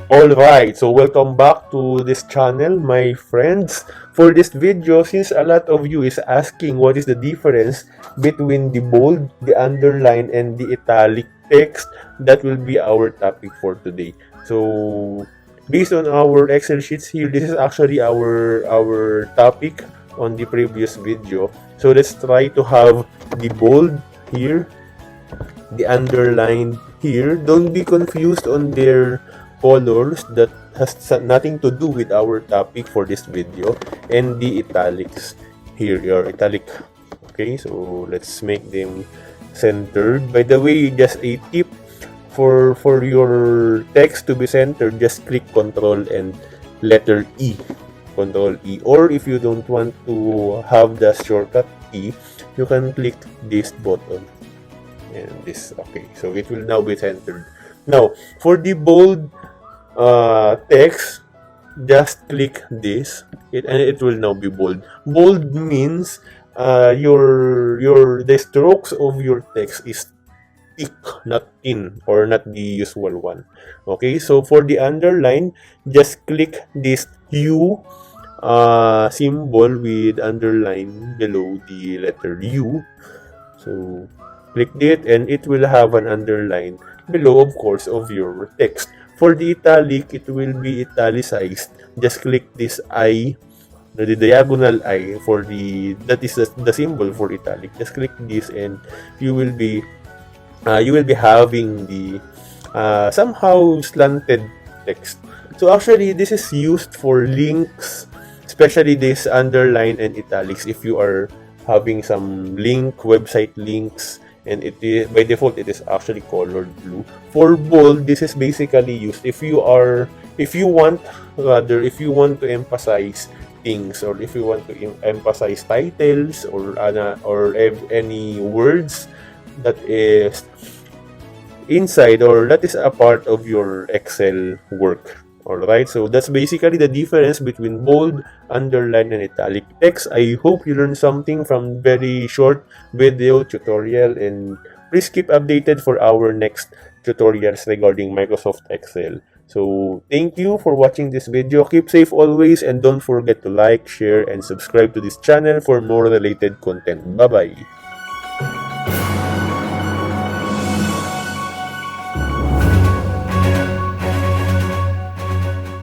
Alright, so welcome back to this channel, my friends. For this video, since a lot of you is asking what is the difference between the bold, the underline, and the italic text, that will be our topic for today. So, based on our Excel sheets here, this is actually our topic on the previous video. So, let's try to have the bold here, the underline here. Don't be confused on their colors, that has nothing to do with our topic for this video, and the italics here, your italic. Okay, so let's make them centered. By the way, just a tip, for your text to be centered, just click Control and letter E. Control E. Or if you don't want to have the shortcut E, you can click this button and this. Okay, so it will now be centered. Now, for the bold text, just click this, and it will now be bold. Bold means the strokes of your text is thick, not thin, or not the usual one. Okay, so for the underline, just click this U symbol with underline below the letter U. So click it, and it will have an underline below, of course, of your text. For the italic, it will be italicized. Just click this I, the diagonal I, for that is the symbol for italic. Just click this, and you will be having the somehow slanted text. So actually, this is used for links, especially this underline and italics. If you are having some website links, and it is, by default, it is actually colored blue. For bold, this is basically used if you want to emphasize things, or if you want to emphasize titles, or any words that is inside, or that is a part of your Excel work. Alright, so that's basically the difference between bold, underline, and italic text. I hope you learned something from very short video tutorial, and please keep updated for our next tutorials regarding Microsoft Excel. So thank you for watching this video. Keep safe always, and don't forget to like, share, and subscribe to this channel for more related content. Bye-bye.